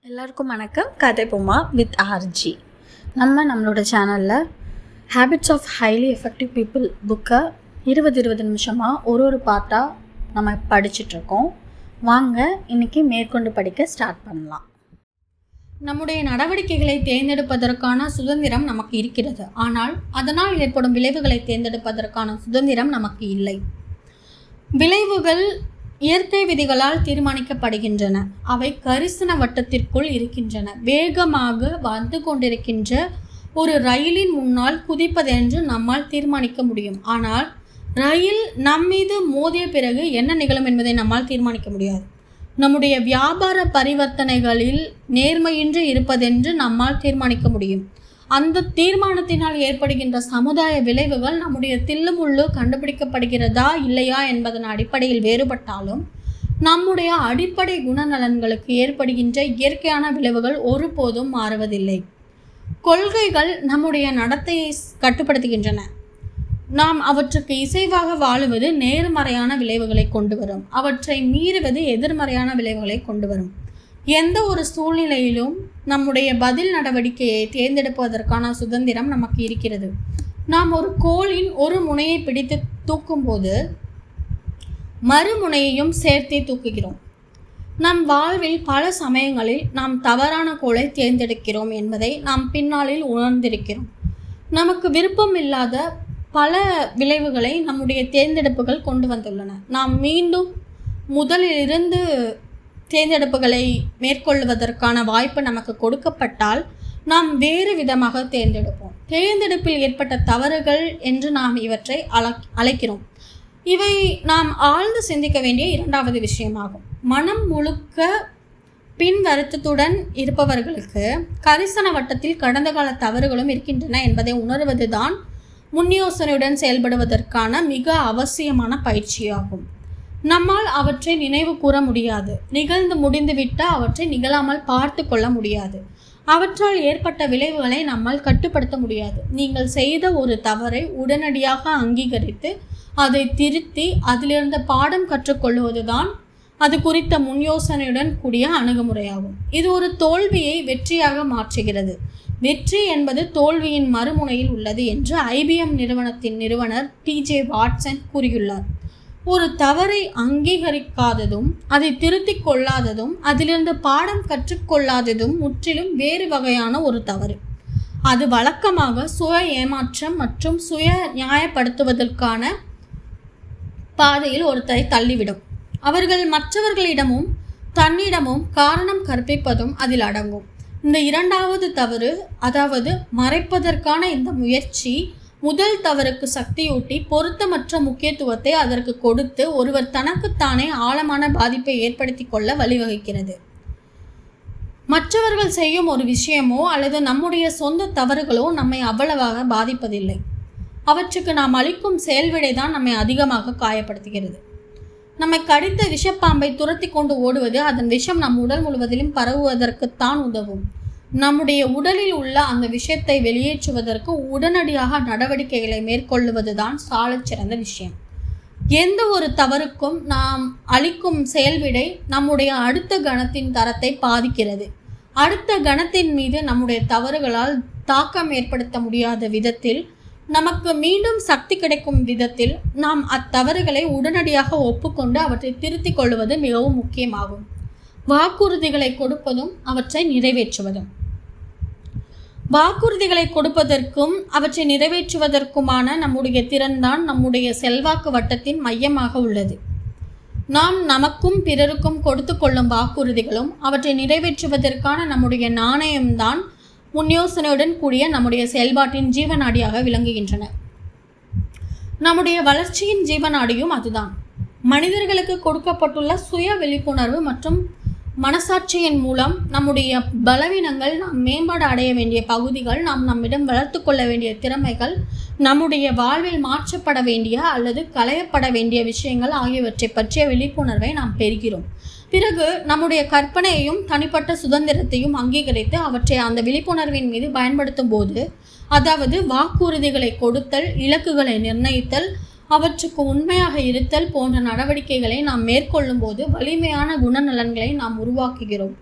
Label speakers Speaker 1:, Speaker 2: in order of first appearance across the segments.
Speaker 1: எல்லாருக்கும் வணக்கம். கதை பொம்மா வித் ஆர்ஜி. நம்மளோட சேனலில் habits of highly effective people புக்கை 20 நிமிஷமாக ஒரு பாட்டாக நம்ம படிச்சிட்ருக்கோம். வாங்க இன்றைக்கி மேற்கொண்டு படிக்க ஸ்டார்ட் பண்ணலாம். நம்முடைய நடவடிக்கைகளை தேர்ந்தெடுப்பதற்கான சுதந்திரம் நமக்கு இருக்கிறது. ஆனால் அதனால் ஏற்படும் விளைவுகளை தேர்ந்தெடுப்பதற்கான சுதந்திரம் நமக்கு இல்லை. விளைவுகள் இயற்கை விதிகளால் தீர்மானிக்கப்படுகின்றன. அவை கரிசன வட்டத்திற்குள் இருக்கின்றன. வேகமாக வந்து கொண்டிருக்கின்ற ஒரு ரயிலின் முன்னால் குதிப்பதென்று நம்மால் தீர்மானிக்க முடியும். ஆனால் ரயில் நம்மீது மோதிய பிறகு என்ன நிகழும் என்பதை நம்மால் தீர்மானிக்க முடியாது. நம்முடைய வியாபார பரிவர்த்தனைகளில் நேர்மையின்றி இருப்பதென்று நம்மால் தீர்மானிக்க முடியும். அந்த தீர்மானத்தினால் ஏற்படுகின்ற சமுதாய விளைவுகள் நம்முடைய தில்லுமுள்ளு கண்டுபிடிக்கப்படுகிறதா இல்லையா என்பதன் அடிப்படையில் வேறுபட்டாலும் நம்முடைய அடிப்படை குணநலன்களுக்கு ஏற்படுகின்ற இயற்கையான விளைவுகள் ஒருபோதும் மாறுவதில்லை. கொள்கைகள் நம்முடைய நடத்தையை கட்டுப்படுத்துகின்றன. நாம் அவற்றுக்கு இசைவாக வாழுவது நேர்மறையான விளைவுகளை கொண்டு வரும். அவற்றை மீறுவது எதிர்மறையான விளைவுகளை கொண்டு வரும். எந்த ஒரு சூழ்நிலையிலும் நம்முடைய பதில் நடவடிக்கையை தேர்ந்தெடுப்பதற்கான சுதந்திரம் நமக்கு இருக்கிறது. நாம் ஒரு கோலின் ஒரு முனையை பிடித்து தூக்கும்போது மறுமுனையையும் சேர்த்தே தூக்குகிறோம். நம் வாழ்வில் பல சமயங்களில் நாம் தவறான கோலை தேர்ந்தெடுக்கிறோம் என்பதை நாம் பின்னாளில் உணர்ந்திருக்கிறோம். நமக்கு விருப்பம் இல்லாத பல விளைவுகளை நம்முடைய தேர்ந்தெடுப்புகள் கொண்டு வந்துள்ளன. நாம் மீண்டும் முதலிலிருந்து தேர்ந்தெடுப்புகளை மேற்கொள்வதற்கான வாய்ப்பு நமக்கு கொடுக்கப்பட்டால் நாம் வேறு விதமாக தேர்ந்தெடுப்போம். தேர்ந்தெடுப்பில் ஏற்பட்ட தவறுகள் என்று நாம் இவற்றை அழைக்கிறோம். இவை நாம் ஆழ்ந்து சிந்திக்க வேண்டிய இரண்டாவது விஷயமாகும். மனம் முழுக்க பின் வருத்தத்துடன் இருப்பவர்களுக்கு கரிசன வட்டத்தில் கடந்த கால தவறுகளும் இருக்கின்றன என்பதை உணர்வதுதான் முன்யோசனையுடன் செயல்படுவதற்கான மிக அவசியமான பயிற்சியாகும். நம்மால் அவற்றை நினைவு கூற முடியாது. நிகழ்ந்து முடிந்துவிட்டால் அவற்றை நிகழாமல் பார்த்து கொள்ள முடியாது. அவற்றால் ஏற்பட்ட விளைவுகளை நம்மால் கட்டுப்படுத்த முடியாது. நீங்கள் செய்த ஒரு தவறை உடனடியாக அங்கீகரித்து அதை திருத்தி அதிலிருந்த பாடம் கற்றுக்கொள்வதுதான் அது குறித்த முன்யோசனையுடன் கூடிய அணுகுமுறையாகும். இது ஒரு தோல்வியை வெற்றியாக மாற்றுகிறது. வெற்றி என்பது தோல்வியின் மறுமுனையில் உள்ளது என்று IBM நிறுவனத்தின் நிறுவனர் TJ வாட்சன் கூறியுள்ளார். ஒரு தவறை அங்கீகரிக்காததும் அதை திருத்திக் கொள்ளாததும் அதிலிருந்து பாடம் கற்றுக்கொள்ளாததும் முற்றிலும் வேறு வகையான ஒரு தவறு. அது வழக்கமாக சுய ஏமாற்றம் மற்றும் சுய நியாயப்படுத்துவதற்கான பாதையில் ஒருத்தரை தள்ளிவிடும். அவர்கள் மற்றவர்களிடமும் தன்னிடமும் காரணம் கற்பிப்பதும் அதில் அடங்கும். இந்த இரண்டாவது தவறு, அதாவது மறைப்பதற்கான இந்த முயற்சி, முதல் தவறுக்கு சக்தியூட்டி பொருத்தமற்ற முக்கியத்துவத்தை அதற்கு கொடுத்து ஒருவர் தனக்குத்தானே ஆழமான பாதிப்பை ஏற்படுத்தி கொள்ள வழிவகுக்கிறது. மற்றவர்கள் செய்யும் ஒரு விஷயமோ அல்லது நம்முடைய சொந்த தவறுகளோ நம்மை அவ்வளவாக பாதிப்பதில்லை. அவற்றுக்கு நாம் அளிக்கும் செயல்விடை தான் நம்மை அதிகமாக காயப்படுத்துகிறது. நம்மை கடித்த விஷப்பாம்பை துரத்தி கொண்டு ஓடுவது அதன் விஷம் நம் உடல் முழுவதிலும் பரவுவதற்குத்தான் உதவும். நம்முடைய உடலில் உள்ள அந்த விஷயத்தை வெளியேற்றுவதற்கு உடனடியாக நடவடிக்கைகளை மேற்கொள்வது தான் சாலச் சிறந்த விஷயம். எந்த ஒரு தவறுக்கும் நாம் அளிக்கும் செயல்விடை நம்முடைய அடுத்த கணத்தின் தரத்தை பாதிக்கிறது. அடுத்த கணத்தின் மீது நம்முடைய தவறுகளால் தாக்கம் ஏற்படுத்த முடியாத விதத்தில், நமக்கு மீண்டும் சக்தி கிடைக்கும் விதத்தில் நாம் அத்தவறுகளை உடனடியாக ஒப்புக்கொண்டு அவற்றை திருத்திக் கொள்வது மிகவும் முக்கியமாகும். வாக்குறுதிகளை கொடுப்பதும் அவற்றை நிறைவேற்றுவதும். வாக்குறுதிகளை கொடுப்பதற்கும் அவற்றை நிறைவேற்றுவதற்குமான நம்முடைய திறன்தான் நம்முடைய செல்வாக்கு வட்டத்தின் மையமாக உள்ளது. நாம் நமக்கும் பிறருக்கும் கொடுத்து கொள்ளும் வாக்குறுதிகளும் அவற்றை நிறைவேற்றுவதற்கான நம்முடைய நாணயம்தான் முன்யோசனையுடன் கூடிய நம்முடைய செயல்பாட்டின் ஜீவநாடியாக விளங்குகின்றன. நம்முடைய வளர்ச்சியின் ஜீவநாடியும் அதுதான். மனிதர்களுக்கு கொடுக்கப்பட்டுள்ள சுய விழிப்புணர்வு மற்றும் மனசாட்சியின் மூலம் நம்முடைய பலவீனங்கள், நாம் மேம்பாடு அடைய வேண்டிய பகுதிகள், நாம் நம்மிடம் வளர்த்து கொள்ள வேண்டிய திறமைகள், நம்முடைய வாழ்வில் மாற்றப்பட வேண்டிய அல்லது களையப்பட வேண்டிய விஷயங்கள் ஆகியவற்றை பற்றிய விழிப்புணர்வை நாம் பெறுகிறோம். பிறகு நம்முடைய கற்பனையையும் தனிப்பட்ட சுதந்திரத்தையும் அங்கீகரித்து அவற்றை அந்த விழிப்புணர்வின் மீது பயன்படுத்தும் போது, அதாவது வாக்குறுதிகளை கொடுத்தல், இலக்குகளை நிர்ணயித்தல், அவற்றுக்கு உண்மையாக இருத்தல் போன்ற நடவடிக்கைகளை நாம் மேற்கொள்ளும் போது வலிமையான குணநலன்களை நாம் உருவாக்குகிறோம்.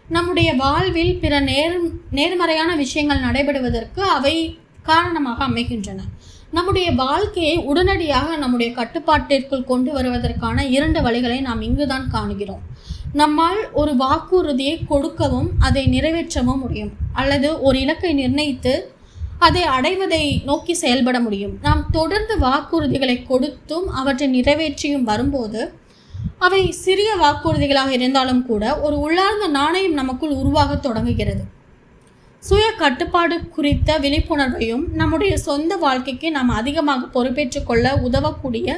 Speaker 1: நம்முடைய வாழ்வில் பிற நேர்மறையான விஷயங்கள் நடைபெறுவதற்கு அவை காரணமாக அமைகின்றன. நம்முடைய வாழ்க்கையை உடனடியாக நம்முடைய கட்டுப்பாட்டிற்குள் கொண்டு வருவதற்கான 2 வழிகளை நாம் இங்குதான் காணுகிறோம். நம்மால் ஒரு வாக்குறுதியை கொடுக்கவும் அதை நிறைவேற்றவும் முடியும், அல்லது ஒரு இலக்கை நிர்ணயித்து அதை அடைவதை நோக்கி செயல்பட முடியும். நாம் தொடர்ந்து வாக்குறுதிகளை கொடுத்தும் அவற்றை நிறைவேற்றியும் வரும்போது அவை சிறிய வாக்குறுதிகளாக இருந்தாலும் கூட ஒரு உள்ளார்ந்த நாணயம் நமக்குள் உருவாக தொடங்குகிறது. சுய கட்டுப்பாடு குறித்த விழிப்புணர்வையும் நம்முடைய சொந்த வாழ்க்கைக்கு நாம் அதிகமாக பொறுப்பேற்றுக் கொள்ள உதவக்கூடிய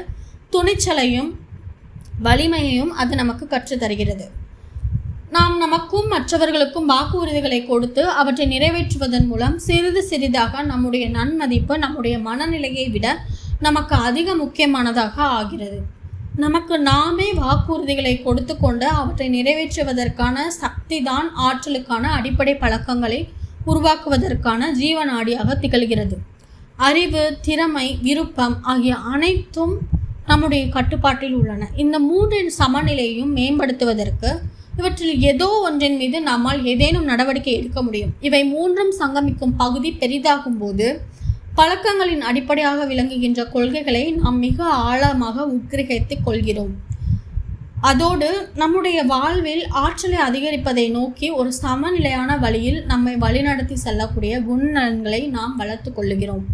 Speaker 1: துணிச்சலையும் வலிமையையும் அது நமக்கு கற்றுத்தருகிறது. நாம் நமக்கும் மற்றவர்களுக்கும் வாக்குறுதிகளை கொடுத்து அவற்றை நிறைவேற்றுவதன் மூலம் சிறிது சிறிதாக நம்முடைய நன்மதிப்பு நம்முடைய மனநிலையை விட நமக்கு அதிக முக்கியமானதாக ஆகிறது. நமக்கு நாமே வாக்குறுதிகளை கொடுத்து கொண்டு அவற்றை நிறைவேற்றுவதற்கான சக்தி தான் ஆற்றலுக்கான அடிப்படை பழக்கங்களை உருவாக்குவதற்கான ஜீவநாடியாக திகழ்கிறது. அறிவு, திறமை, விருப்பம் ஆகிய அனைத்தும் நம்முடைய கட்டுப்பாட்டில் உள்ளன. இந்த 3 சமநிலையையும் மேம்படுத்துவதற்கு இவற்றில் ஏதோ ஒன்றின் மீது நம்மால் ஏதேனும் நடவடிக்கை எடுக்க முடியும். இவை 3ம் சங்கமிக்கும் பகுதி பெரிதாகும் போது பழக்கங்களின் அடிப்படையாக விளங்குகின்ற கொள்கைகளை நாம் மிக ஆழமாக உட்கிரகித்துக் கொள்கிறோம். அதோடு நம்முடைய வாழ்வில் ஆற்றலை அதிகரிப்பதை நோக்கி ஒரு சமநிலையான வழியில் நம்மை வழிநடத்தி செல்லக்கூடிய குணநலன்களை நாம் வளர்த்து கொள்ளுகிறோம்.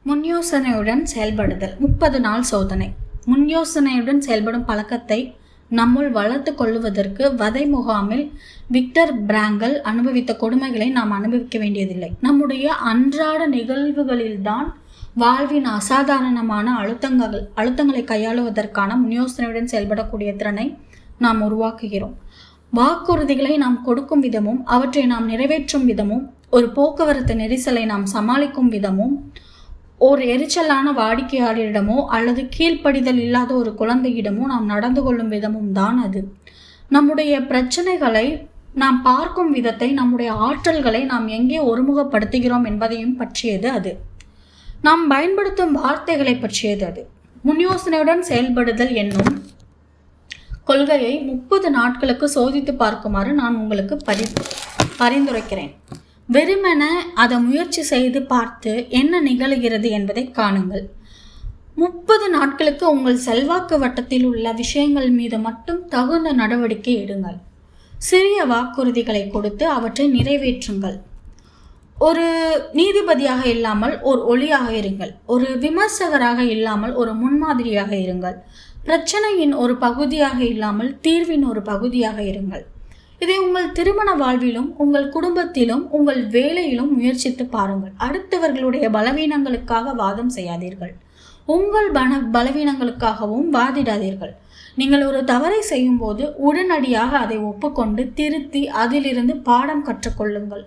Speaker 1: முன்யோசனையுடன் செயல்படுதல். 30 நாள் சோதனை. முன்யோசனையுடன் செயல்படும் பழக்கத்தை நம்முள் வளர்த்து கொள்ளுவதற்கு வதை முகாமில் விக்டர் பிராங்கல் அனுபவித்த கொடுமைகளை நாம் அனுபவிக்க வேண்டியதில்லை. நம்முடைய அன்றாட நிகழ்வுகளில்தான் வாழ்வின் அசாதாரணமான அழுத்தங்களை கையாளுவதற்கான முன்யோசனையுடன் செயல்படக்கூடிய திறனை நாம் உருவாக்குகிறோம். வாக்குறுதிகளை நாம் கொடுக்கும் விதமும் அவற்றை நாம் நிறைவேற்றும் விதமும், ஒரு போக்குவரத்து நெரிசலை நாம் சமாளிக்கும் விதமும், ஒரு எரிச்சலான வாடிக்கையாளரிடமோ அல்லது கீழ்ப்படிதல் இல்லாத ஒரு குழந்தையிடமோ நாம் நடந்து கொள்ளும் விதமும் தான் அது. நம்முடைய பிரச்சனைகளை நாம் பார்க்கும் விதத்தை, நம்முடைய ஆற்றல்களை நாம் எங்கே ஒருமுகப்படுத்துகிறோம் என்பதையும் பற்றியது அது. நாம் பயன்படுத்தும் வார்த்தைகளை பற்றியது அது. முன்யோசனையுடன் செயல்படுதல் என்னும் கொள்கையை 30 நாட்களுக்கு சோதித்து பார்க்குமாறு நான் உங்களுக்கு பரிந்துரைக்கிறேன். வெறுமென அதை முயற்சி செய்து பார்த்து என்ன நிகழ்கிறது என்பதை காணுங்கள். 30 நாட்களுக்கு உங்கள் செல்வாக்கு வட்டத்தில் உள்ள விஷயங்கள் மீது மட்டும் தகுந்த நடவடிக்கை எடுங்கள். சிறிய வாக்குறுதிகளை கொடுத்து அவற்றை நிறைவேற்றுங்கள். ஒரு நீதிபதியாக இல்லாமல் ஒரு ஒளியாக இருங்கள். ஒரு விமர்சகராக இல்லாமல் ஒரு முன்மாதிரியாக இருங்கள். பிரச்சனையின் ஒரு பகுதியாக இல்லாமல் தீர்வின் ஒரு பகுதியாக இருங்கள். இதை உங்கள் திருமண வாழ்விலும் உங்கள் குடும்பத்திலும் உங்கள் வேலையிலும் முயற்சித்து பாருங்கள். அடுத்தவர்களுடைய பலவீனங்களுக்காக வாதம் செய்யாதீர்கள். உங்கள் பலவீனங்களுக்காகவும் வாதிடாதீர்கள். நீங்கள் ஒரு தவறை செய்யும் போது உடனடியாக அதை ஒப்புக்கொண்டு திருத்தி அதிலிருந்து பாடம் கற்றுக்கொள்ளுங்கள்.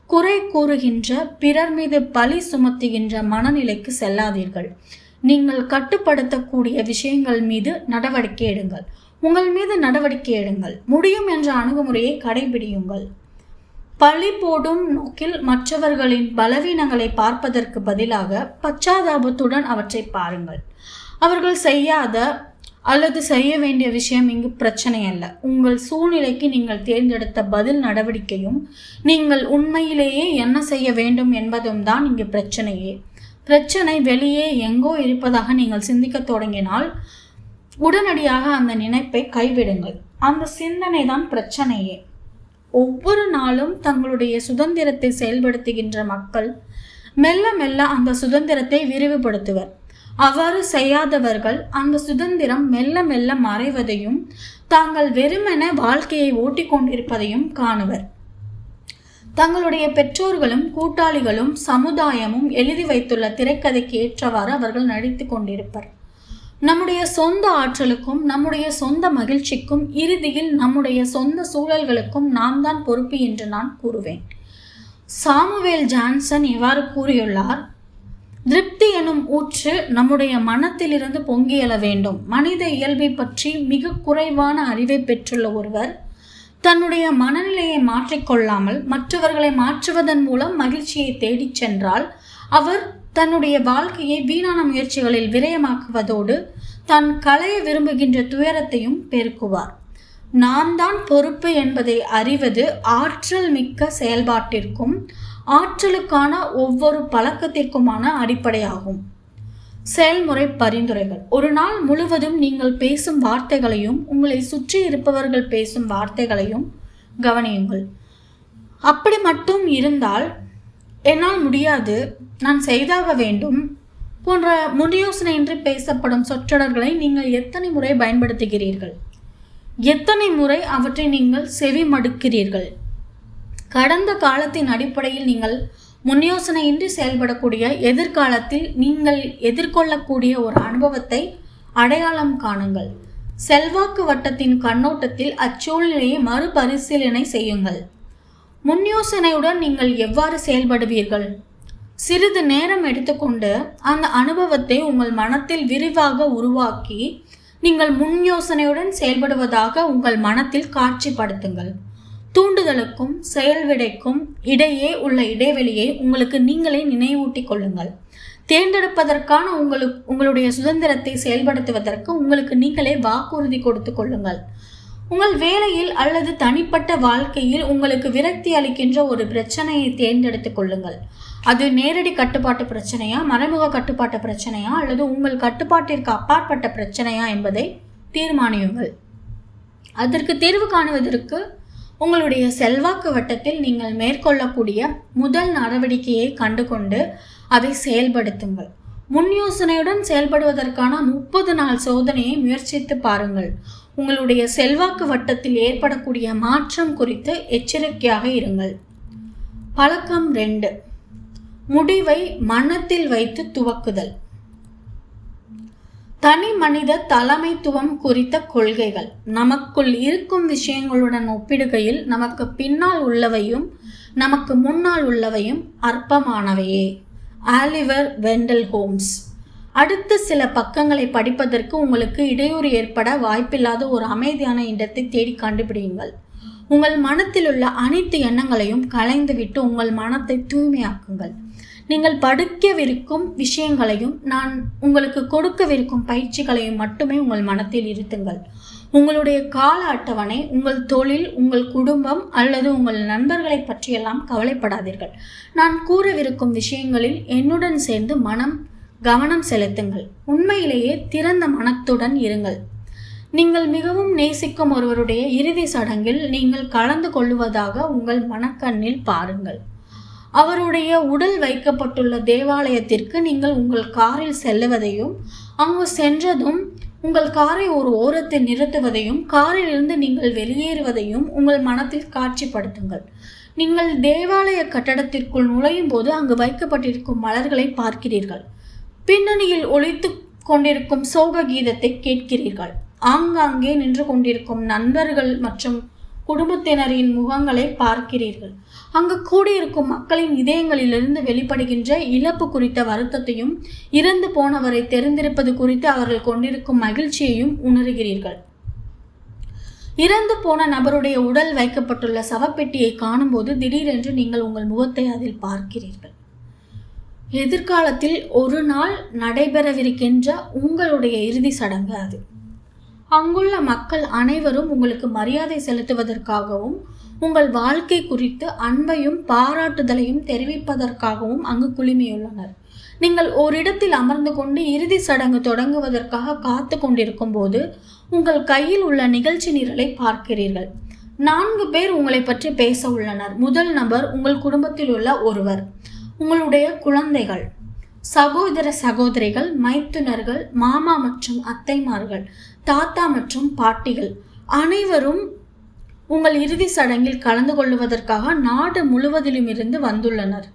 Speaker 1: குறை கூறுகின்ற, பிறர் மீது பழி சுமத்துகின்ற மனநிலைக்கு செல்லாதீர்கள். நீங்கள் கட்டுப்படுத்தக்கூடிய விஷயங்கள் மீது நடவடிக்கை எடுங்கள். உங்கள் மீது நடவடிக்கை எடுங்கள். முடியும் என்ற அணுகுமுறையை கடைபிடியுங்கள். பழி போடும் நோக்கில் மற்றவர்களின் பலவீனங்களை பார்ப்பதற்கு பதிலாக பச்சாதாபத்துடன் அவற்றை பாருங்கள். அவர்கள் செய்யாத அல்லது செய்ய வேண்டிய விஷயம் இங்கு பிரச்சனை அல்ல. உங்கள் சூழ்நிலைக்கு நீங்கள் தேர்ந்தெடுத்த பதில் நடவடிக்கையும் நீங்கள் உண்மையிலேயே என்ன செய்ய வேண்டும் என்பதும் தான் இங்கு பிரச்சனையே. பிரச்சனை வெளியே எங்கோ இருப்பதாக நீங்கள் சிந்திக்க தொடங்கினால் உடனடியாக அந்த நினைப்பை கைவிடுங்கள். அந்த சிந்தனை தான் பிரச்சனையே. ஒவ்வொரு நாளும் தங்களுடைய சுதந்திரத்தை செயல்படுத்துகின்ற மக்கள் மெல்ல மெல்ல அந்த சுதந்திரத்தை விரிவுபடுத்துவர். அவ்வாறு செய்யாதவர்கள் அந்த சுதந்திரம் மெல்ல மெல்ல மறைவதையும் தாங்கள் வெறுமென வாழ்க்கையை ஓட்டிக்கொண்டிருப்பதையும் காணுவர். தங்களுடைய பெற்றோர்களும் கூட்டாளிகளும் சமுதாயமும் எழுதி வைத்துள்ள திரைக்கதைக்கு ஏற்றவாறு அவர்கள் நடித்து கொண்டிருப்பர். நம்முடைய சொந்த ஆற்றலுக்கும் நம்முடைய சொந்த மகிழ்ச்சிக்கும் இறுதியில் நம்முடைய சொந்த சூழல்களுக்கும் நாம் தான் பொறுப்பு என்று நான் கூறுவேன். சாமுவேல் ஜான்சன் இவ்வாறு கூறியுள்ளார்: திருப்தி எனும் ஊற்று நம்முடைய மனத்திலிருந்து பொங்கி எழ வேண்டும். மனித இயல்பை பற்றி மிக குறைவான அறிவை பெற்றுள்ள ஒருவர் தன்னுடைய மனநிலையை மாற்றிக்கொள்ளாமல் மற்றவர்களை மாற்றுவதன் மூலம் மகிழ்ச்சியை தேடிச் சென்றால் அவர் தன்னுடைய வாழ்க்கையை வீணான முயற்சிகளில் விரயமாக்குவதோடு தான் களைய விரும்புகின்ற துயரத்தையும் பெருக்குவார். நாம் தான் பொறுப்பு என்பதை அறிவது ஆற்றல் மிக்க செயல்பாட்டிற்கும் ஆற்றலுக்கான ஒவ்வொரு பழக்கத்திற்குமான அடிப்படையாகும். செயல்முறை பரிந்துரைகள். ஒரு நாள் முழுவதும் நீங்கள் பேசும் வார்த்தைகளையும் உங்களை சுற்றி இருப்பவர்கள் பேசும் வார்த்தைகளையும் கவனியுங்கள். அப்படி மட்டும் இருந்தால் என்னால் முடியாது, நான் செய்தாக வேண்டும் போன்ற முன்யோசனையின்றி பேசப்படும் சொற்றொடர்களை நீங்கள் எத்தனை முறை பயன்படுத்துகிறீர்கள்? எத்தனை முறை அவற்றை நீங்கள் செவி மடுக்கிறீர்கள்? கடந்த காலத்தின் அடிப்படையில் நீங்கள் முன்யோசனையின்றி செயல்படக்கூடிய எதிர்காலத்தில் நீங்கள் எதிர்கொள்ளக்கூடிய ஒரு அனுபவத்தை அடையாளம் காணுங்கள். செல்வாக்கு வட்டத்தின் கண்ணோட்டத்தில் அச்சூழ்நிலையை மறுபரிசீலனை செய்யுங்கள். முன்யோசனையுடன் நீங்கள் எவ்வாறு செயல்படுவீர்கள்? சிறிது நேரம் எடுத்துக்கொண்டு அந்த அனுபவத்தை உங்கள் மனத்தில் விரிவாக உருவாக்கி நீங்கள் முன்யோசனையுடன் செயல்படுவதாக உங்கள் மனத்தில் காட்சிப்படுத்துங்கள். தூண்டுதலுக்கும் செயல்விடைக்கும் இடையே உள்ள இடைவெளியை உங்களுக்கு நீங்களே நினைவூட்டிக் கொள்ளுங்கள். தேர்ந்தெடுப்பதற்கான உங்களுடைய சுதந்திரத்தை செயல்படுத்துவதற்கு உங்களுக்கு நீங்களே வாக்குறுதி கொடுத்து கொள்ளுங்கள். உங்கள் வேலையில் அல்லது தனிப்பட்ட வாழ்க்கையில் உங்களுக்கு விரக்தி அளிக்கின்ற ஒரு பிரச்சனையை தேர்ந்தெடுத்துக் கொள்ளுங்கள். அது நேரடி கட்டுப்பாட்டு பிரச்சனையா, மறைமுக கட்டுப்பாட்டு பிரச்சனையா, அல்லது உங்கள் கட்டுப்பாட்டிற்கு அப்பாற்பட்ட பிரச்சனையா என்பதை தீர்மானியுங்கள். அதற்கு தீர்வு காணுவதற்கு உங்களுடைய செல்வாக்கு வட்டத்தில் நீங்கள் மேற்கொள்ளக்கூடிய முதல் நடவடிக்கையை கண்டுகொண்டு அதை செயல்படுத்துங்கள். முன் யோசனையுடன் செயல்படுவதற்கான 30 நாள் சோதனையை முயற்சித்து பாருங்கள். உங்களுடைய செல்வாக்கு வட்டத்தில் ஏற்படக்கூடிய மாற்றம் குறித்து எச்சரிக்கையாக இருங்கள். பழக்கம் 2. முடிவை மனத்தில் வைத்து துவக்குதல். தனி மனித தலைமைத்துவம் குறித்த கொள்கைகள். நமக்குள் இருக்கும் விஷயங்களுடன் ஒப்பிடுகையில் நமக்கு பின்னால் உள்ளவையும் நமக்கு முன்னால் உள்ளவையும் அற்பமானவையே. Oliver Wendell Holmes. அடுத்த சில பக்கங்களை படிப்பதற்கு உங்களுக்கு இடையூறு ஏற்பட வாய்ப்பில்லாத ஒரு அமைதியான இடத்தை தேடி கண்டுபிடியுங்கள். உங்கள் மனத்தில் உள்ள அனைத்து எண்ணங்களையும் களைந்துவிட்டு உங்கள் மனத்தை தூய்மையாக்குங்கள். நீங்கள் படிக்கவிருக்கும் விஷயங்களையும் நான் உங்களுக்கு கொடுக்கவிருக்கும் பயிற்சிகளையும் மட்டுமே உங்கள் மனத்தில் இருத்துங்கள். உங்களுடைய கால அட்டவணை, உங்கள் தொழில், உங்கள் குடும்பம் அல்லது உங்கள் நண்பர்களை பற்றியெல்லாம் கவலைப்படாதீர்கள். நான் கூறவிருக்கும் விஷயங்களில் என்னுடன் சேர்ந்து கவனம் செலுத்துங்கள். உண்மையிலேயே திறந்த மனத்துடன் இருங்கள். நீங்கள் மிகவும் நேசிக்கும் ஒருவருடைய இறுதி சடங்கில் நீங்கள் கலந்து கொள்ளுவதாக உங்கள் மனக்கண்ணில் பாருங்கள். அவருடைய உடல் வைக்கப்பட்டுள்ள தேவாலயத்திற்கு நீங்கள் உங்கள் காரில் செல்லுவதையும், அங்கு சென்றதும் உங்கள் காரை ஒரு ஓரத்தில் நிறுத்துவதையும், காரில் இருந்து நீங்கள் வெளியேறுவதையும் உங்கள் மனத்தில் காட்சிப்படுத்துங்கள். நீங்கள் தேவாலய கட்டடத்திற்குள் நுழையும் போது அங்கு வைக்கப்பட்டிருக்கும் மலர்களை பார்க்கிறீர்கள். பின்னணியில் ஒலித்து கொண்டிருக்கும் சோக கீதத்தை கேட்கிறீர்கள். ஆங்காங்கே நின்று கொண்டிருக்கும் நண்பர்கள் மற்றும் குடும்பத்தினரின் முகங்களை பார்க்கிறீர்கள். அங்கு கூடியிருக்கும் மக்களின் இதயங்களிலிருந்து வெளிப்படுகின்ற இழப்பு குறித்த வருத்தத்தையும், இறந்து போனவரை தெரிந்திருப்பது குறித்து அவர்கள் கொண்டிருக்கும் மகிழ்ச்சியையும் உணர்கிறீர்கள். இறந்து போன நபருடைய உடல் வைக்கப்பட்டுள்ள சவப்பெட்டியை காணும்போது திடீரென்று நீங்கள் உங்கள் முகத்தை அதில் பார்க்கிறீர்கள். எதிர்காலத்தில் ஒரு நாள் நடைபெறவிருக்கின்ற உங்களுடைய இறுதி சடங்கு அது. அங்குள்ள மக்கள் அனைவரும் உங்களுக்கு மரியாதை செலுத்துவதற்காகவும் உங்கள் வாழ்க்கை குறித்து அன்பையும் பாராட்டுதலையும் தெரிவிப்பதற்காகவும் அங்கு குழுமியுள்ளனர். நீங்கள் ஓரிடத்தில் அமர்ந்து கொண்டு இறுதி சடங்கு தொடங்குவதற்காக காத்து கொண்டிருக்கும் போது உங்கள் கையில் உள்ள நிகழ்ச்சி நிரலை பார்க்கிறீர்கள். 4 பேர் உங்களை பற்றி பேச உள்ளனர். முதல் நபர் உங்கள் குடும்பத்தில் உள்ள ஒருவர், உங்களுடைய குழந்தைகள், சகோதர சகோதரிகள், மைத்துனர்கள், மாமா மற்றும் அத்தைமார்கள், தாத்தா மற்றும் பாட்டிகள் அனைவரும் உங்கள் இறுதி சடங்கில் கலந்து கொள்வதற்காக நாடு முழுவதிலும் இருந்து வந்துள்ளனர்.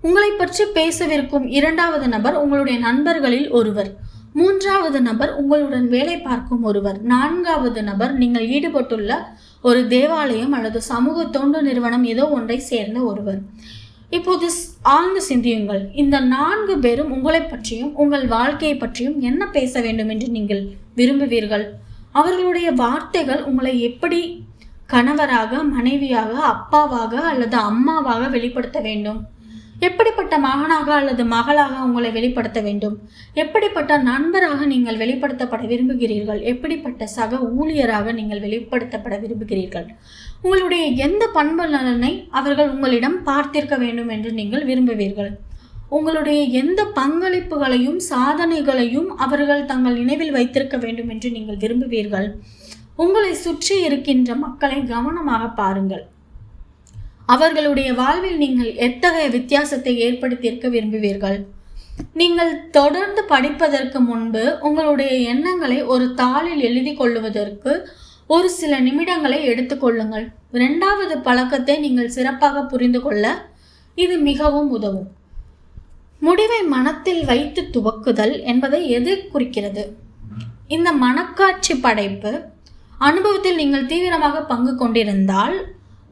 Speaker 1: உங்களை பற்றி பேசவிருக்கும் 2வது நபர் உங்களுடைய நண்பர்களில் ஒருவர், 3வது நபர் உங்களுடன் வேலை பார்க்கும் ஒருவர், 4வது நபர் நீங்கள் ஈடுபட்டுள்ள ஒரு தேவாலயம் அல்லது சமூக தொண்டு நிறுவனம் ஏதோ ஒன்றை சேர்ந்த ஒருவர். இப்போது ஆழ்ந்து சிந்தியுங்கள். இந்த 4 பேரும் உங்களை பற்றியும் உங்கள் வாழ்க்கையை பற்றியும் என்ன பேச வேண்டும் என்று நீங்கள் விரும்புவீர்கள்? அவர்களுடைய வார்த்தைகள் உங்களை எப்படி கணவராக, மனைவியாக, அப்பாவாக அல்லது அம்மாவாக வெளிப்படுத்த வேண்டும்? எப்படிப்பட்ட மகனாக அல்லது மகளாக உங்களை வெளிப்படுத்த வேண்டும்? எப்படிப்பட்ட நண்பராக நீங்கள் வெளிப்படுத்தப்பட விரும்புகிறீர்கள்? எப்படிப்பட்ட சக ஊழியராக நீங்கள் வெளிப்படுத்தப்பட விரும்புகிறீர்கள்? உங்களுடைய எந்த பண்பு நலனை அவர்கள் உங்களிடம் பார்த்திருக்க வேண்டும் என்று நீங்கள் விரும்புவீர்கள்? உங்களுடைய எந்த பங்களிப்புகளையும் சாதனைகளையும் அவர்கள் தங்கள் நினைவில் வைத்திருக்க வேண்டும் என்று நீங்கள் விரும்புவீர்கள்? உங்களை சுற்றி இருக்கின்ற மக்களை கவனமாக பாருங்கள். அவர்களுடைய வாழ்வில் நீங்கள் எத்தகைய வித்தியாசத்தை ஏற்படுத்தியிருக்க விரும்புவீர்கள்? நீங்கள் தொடர்ந்து படிப்பதற்கு முன்பு உங்களுடைய எண்ணங்களை ஒரு தாளில் எழுதி கொள்ளுவதற்கு ஒரு சில நிமிடங்களை எடுத்துக்கொள்ளுங்கள். 2வது பழக்கத்தை நீங்கள் சிறப்பாக புரிந்து கொள்ள இது மிகவும் உதவும். முடிவை மனத்தில் வைத்து துவக்குதல் என்பதை எது குறிக்கிறது? இந்த மனக்காட்சி படைப்பு அனுபவத்தில் நீங்கள் தீவிரமாக பங்கு கொண்டிருந்தால்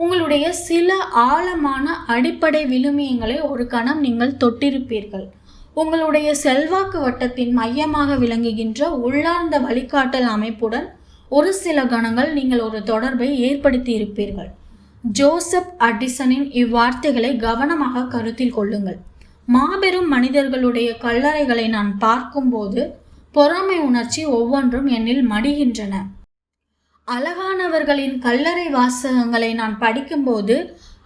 Speaker 1: உங்களுடைய சில ஆழமான அடிப்படை விழுமியங்களை ஒரு கணம் நீங்கள் தொட்டிருப்பீர்கள். உங்களுடைய செல்வாக்கு வட்டத்தின் மையமாக விளங்குகின்ற உள்ளார்ந்த வழிகாட்டல் அமைப்புடன் ஒரு சில கணங்கள் நீங்கள் ஒரு தொடர்பை ஏற்படுத்தி இருப்பீர்கள். ஜோசப் அடிசனின் இவ்வார்த்தைகளை கவனமாக கருத்தில் கொள்ளுங்கள். மாபெரும் மனிதர்களுடைய கல்லறைகளை நான் பார்க்கும்போது பொறாமை உணர்ச்சி ஒவ்வொன்றும் என்னில் மடிகின்றன. அழகானவர்களின் கல்லறை வாசகங்களை நான் படிக்கும்போது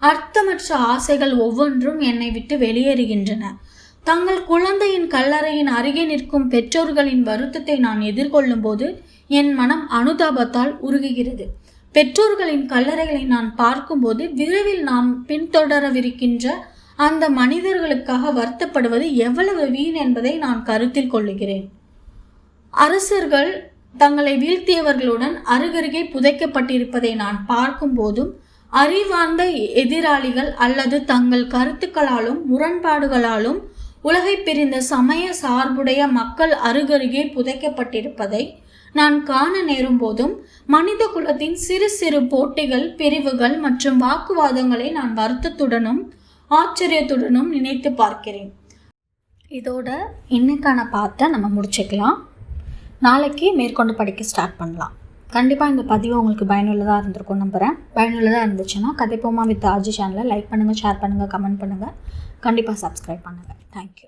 Speaker 1: அர்த்தமற்ற ஆசைகள் ஒவ்வொன்றும் என்னை விட்டு வெளியேறுகின்றன. தங்கள் குழந்தையின் கல்லறையின் அருகே நிற்கும் பெற்றோர்களின் வருத்தத்தை நான் எதிர்கொள்ளும் போது என் மனம் அனுதாபத்தால் உருகுகிறது. பெற்றோர்களின் கல்லறைகளை நான் பார்க்கும்போது விரைவில் நாம் பின்தொடரவிருக்கின்ற அந்த மனிதர்களுக்காக வருத்தப்படுவது எவ்வளவு வீண் என்பதை நான் கருத்தில் கொள்ளுகிறேன். அரசர்கள் தங்களை வீழ்த்தியவர்களுடன் அருகருகே புதைக்கப்பட்டிருப்பதை நான் பார்க்கும் போதும் அறிவார்ந்த எதிராளிகள் அல்லது தங்கள் கருத்துக்களாலும் முரண்பாடுகளாலும் உலகை பிரிந்த சமய சார்புடைய மக்கள் அருகருகே புதைக்கப்பட்டிருப்பதை நான் காண நேரும் போதும் மனித குலத்தின் சிறு சிறு போட்டிகள், பிரிவுகள் மற்றும் வாக்குவாதங்களை நான் வருத்தத்துடனும் ஆச்சரியத்துடனும் நினைத்து பார்க்கிறேன். இதோட இன்னைக்கான பாட்டை நம்ம முடிச்சுக்கலாம். நாளைக்கு மேற்கொண்டு படிக்க ஸ்டார்ட் பண்ணலாம். கண்டிப்பாக இந்த பதிவு உங்களுக்கு பயனுள்ளதாக இருந்திருக்கும் நம்புகிறேன். பயனுள்ளதாக இருந்துச்சுன்னா கதைப்போமா வித் ஆர்ஜி சேனலை லைக் பண்ணுங்கள், ஷேர் பண்ணுங்கள், கமெண்ட் பண்ணுங்கள். கண்டிப்பாக சப்ஸ்கிரைப் பண்ணுங்கள். தேங்க்யூ.